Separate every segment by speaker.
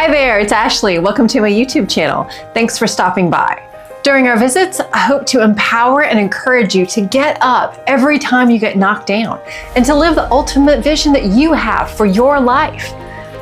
Speaker 1: Hi there, it's Ashley. Welcome to my YouTube channel. Thanks for stopping by. During our visits, I hope to empower and encourage you to get up every time you get knocked down and to live the ultimate vision that you have for your life.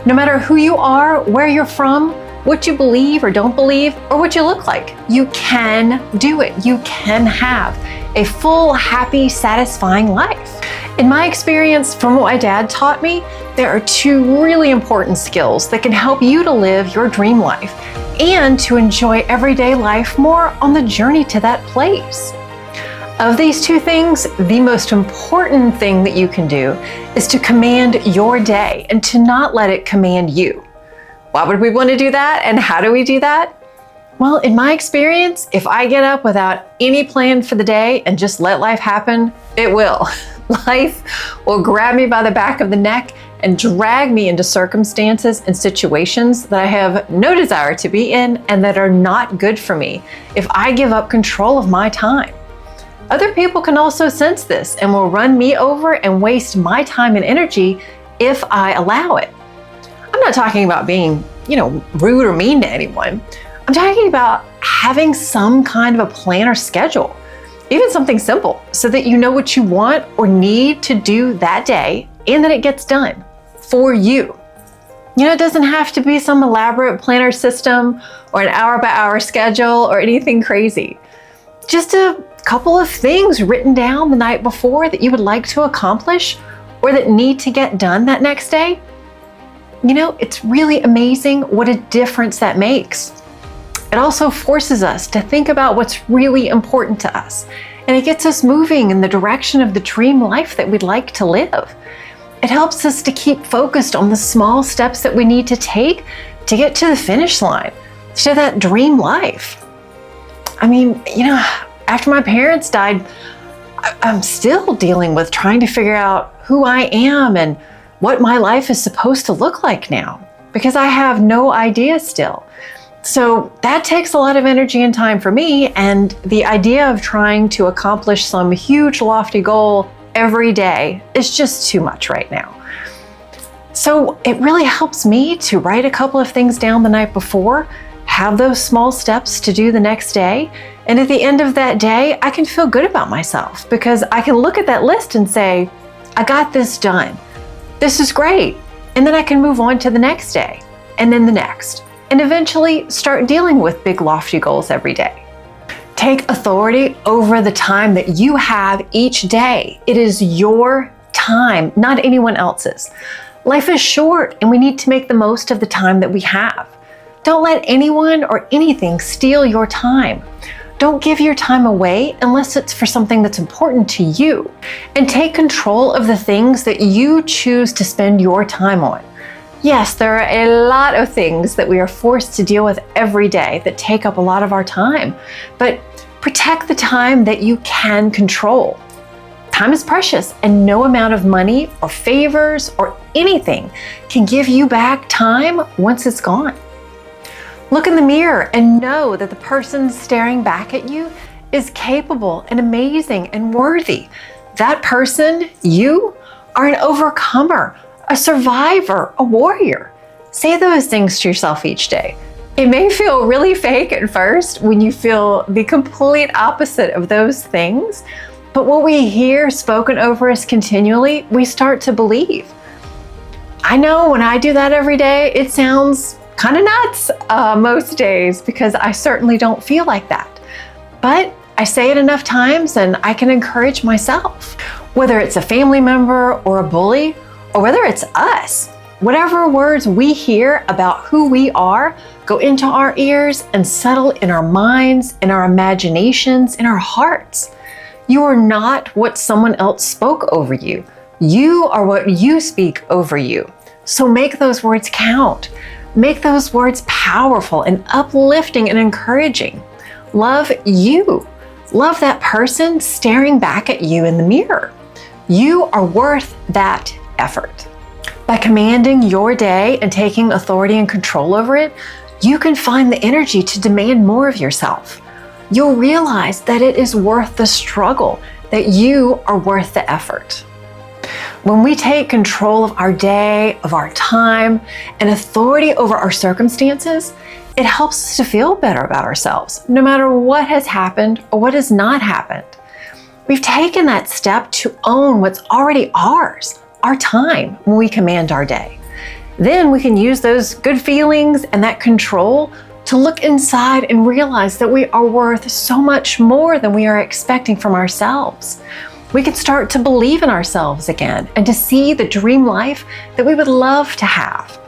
Speaker 1: No matter who you are, where you're from, what you believe or don't believe, or what you look like, you can do it. You can have a full, happy, satisfying life. In my experience, from what my dad taught me, there are two really important skills that can help you to live your dream life and to enjoy everyday life more on the journey to that place. Of these two things, the most important thing that you can do is to command your day and to not let it command you. Why would we want to do that, and how do we do that? Well, in my experience, if I get up without any plan for the day and just let life happen, it will. Life will grab me by the back of the neck and drag me into circumstances and situations that I have no desire to be in and that are not good for me if I give up control of my time. Other people can also sense this and will run me over and waste my time and energy if I allow it. I'm not talking about being, rude or mean to anyone. I'm talking about having some kind of a plan or schedule, even something simple, so that you know what you want or need to do that day and that it gets done for you. It doesn't have to be some elaborate planner system or an hour-by-hour schedule or anything crazy. Just a couple of things written down the night before that you would like to accomplish or that need to get done that next day. It's really amazing what a difference that makes. It also forces us to think about what's really important to us, and it gets us moving in the direction of the dream life that we'd like to live. It helps us to keep focused on the small steps that we need to take to get to the finish line, to that dream life. After my parents died, I'm still dealing with trying to figure out who I am and what my life is supposed to look like now, because I have no idea still. So that takes a lot of energy and time for me, and the idea of trying to accomplish some huge lofty goal every day is just too much right now. So it really helps me to write a couple of things down the night before, have those small steps to do the next day, and at the end of that day, I can feel good about myself because I can look at that list and say, I got this done. This is great. And then I can move on to the next day, and then the next, and eventually start dealing with big lofty goals every day. Take authority over the time that you have each day. It is your time, not anyone else's. Life is short and we need to make the most of the time that we have. Don't let anyone or anything steal your time. Don't give your time away unless it's for something that's important to you. And take control of the things that you choose to spend your time on. Yes, there are a lot of things that we are forced to deal with every day that take up a lot of our time, but protect the time that you can control. Time is precious, and no amount of money or favors or anything can give you back time once it's gone. Look in the mirror and know that the person staring back at you is capable and amazing and worthy. That person, you, are an overcomer, a survivor, a warrior. Say those things to yourself each day. It may feel really fake at first when you feel the complete opposite of those things, but what we hear spoken over us continually, we start to believe. I know when I do that every day, it sounds kind of nuts most days because I certainly don't feel like that. But I say it enough times and I can encourage myself. Whether it's a family member or a bully, or whether it's us, whatever words we hear about who we are go into our ears and settle in our minds, in our imaginations, in our hearts. You are not what someone else spoke over you. You are what you speak over you. So make those words count. Make those words powerful and uplifting and encouraging. Love you. Love that person staring back at you in the mirror. You are worth that effort. By commanding your day and taking authority and control over it, you can find the energy to demand more of yourself. You'll realize that it is worth the struggle, that you are worth the effort. When we take control of our day, of our time, and authority over our circumstances, it helps us to feel better about ourselves, no matter what has happened or what has not happened. We've taken that step to own what's already ours, our time, when we command our day. Then we can use those good feelings and that control to look inside and realize that we are worth so much more than we are expecting from ourselves. We can start to believe in ourselves again and to see the dream life that we would love to have.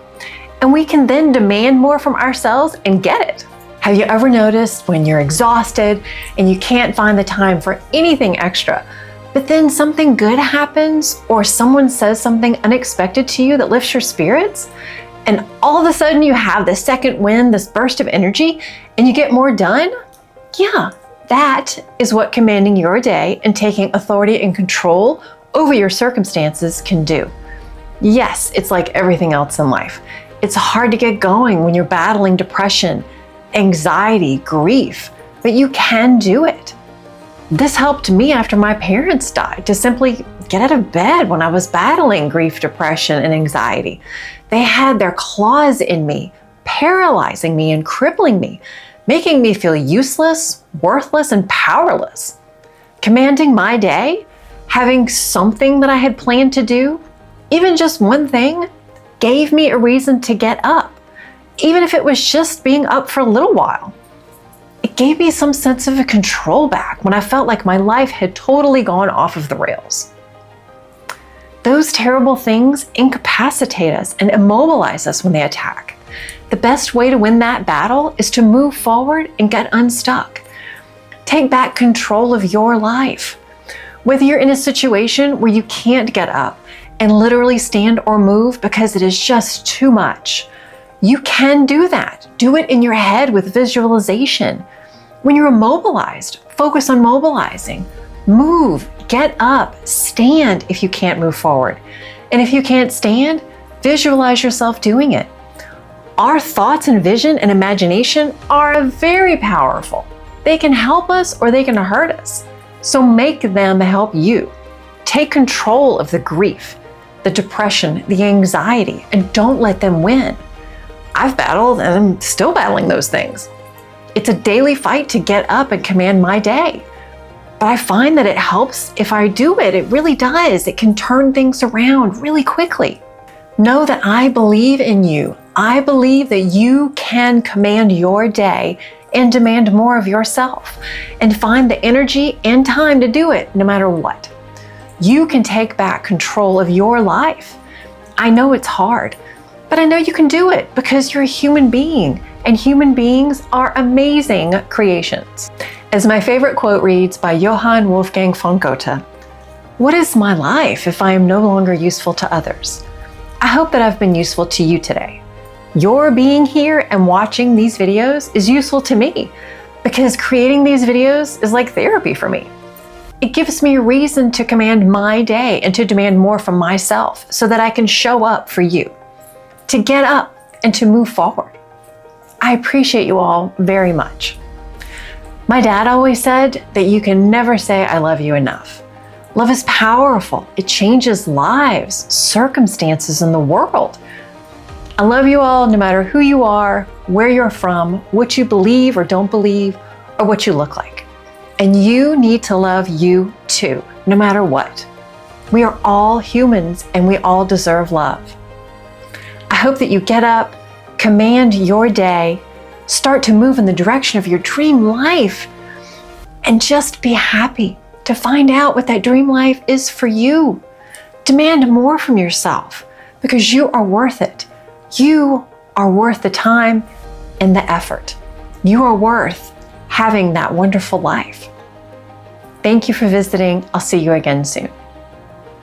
Speaker 1: And we can then demand more from ourselves and get it. Have you ever noticed when you're exhausted and you can't find the time for anything extra, but then something good happens or someone says something unexpected to you that lifts your spirits? And all of a sudden you have this second wind, this burst of energy, and you get more done? Yeah, that is what commanding your day and taking authority and control over your circumstances can do. Yes, it's like everything else in life. It's hard to get going when you're battling depression, anxiety, grief, but you can do it. This helped me after my parents died to simply get out of bed when I was battling grief, depression, and anxiety. They had their claws in me, paralyzing me and crippling me, making me feel useless, worthless, and powerless. Commanding my day, having something that I had planned to do, even just one thing, gave me a reason to get up, even if it was just being up for a little while. It gave me some sense of control back when I felt like my life had totally gone off of the rails. Those terrible things incapacitate us and immobilize us when they attack. The best way to win that battle is to move forward and get unstuck. Take back control of your life. Whether you're in a situation where you can't get up and literally stand or move because it is just too much, you can do that. Do it in your head with visualization. When you're immobilized, focus on mobilizing. Move, get up, stand if you can't move forward. And if you can't stand, visualize yourself doing it. Our thoughts and vision and imagination are very powerful. They can help us or they can hurt us. So make them help you. Take control of the grief, the depression, the anxiety, and don't let them win. I've battled and I'm still battling those things. It's a daily fight to get up and command my day. But I find that it helps if I do it. It really does. It can turn things around really quickly. Know that I believe in you. I believe that you can command your day and demand more of yourself and find the energy and time to do it no matter what. You can take back control of your life. I know it's hard, but I know you can do it because you're a human being, and human beings are amazing creations. As my favorite quote reads by Johann Wolfgang von Goethe, "What is my life if I am no longer useful to others?" I hope that I've been useful to you today. Your being here and watching these videos is useful to me because creating these videos is like therapy for me. It gives me a reason to command my day and to demand more from myself so that I can show up for you, to get up and to move forward. I appreciate you all very much. My dad always said that you can never say I love you enough. Love is powerful. It changes lives, circumstances, and the world. I love you all no matter who you are, where you're from, what you believe or don't believe, or what you look like. And you need to love you too, no matter what. We are all humans and we all deserve love. I hope that you get up, command your day, start to move in the direction of your dream life, and just be happy to find out what that dream life is for you. Demand more from yourself because you are worth it. You are worth the time and the effort. You are worth having that wonderful life. Thank you for visiting. I'll see you again soon.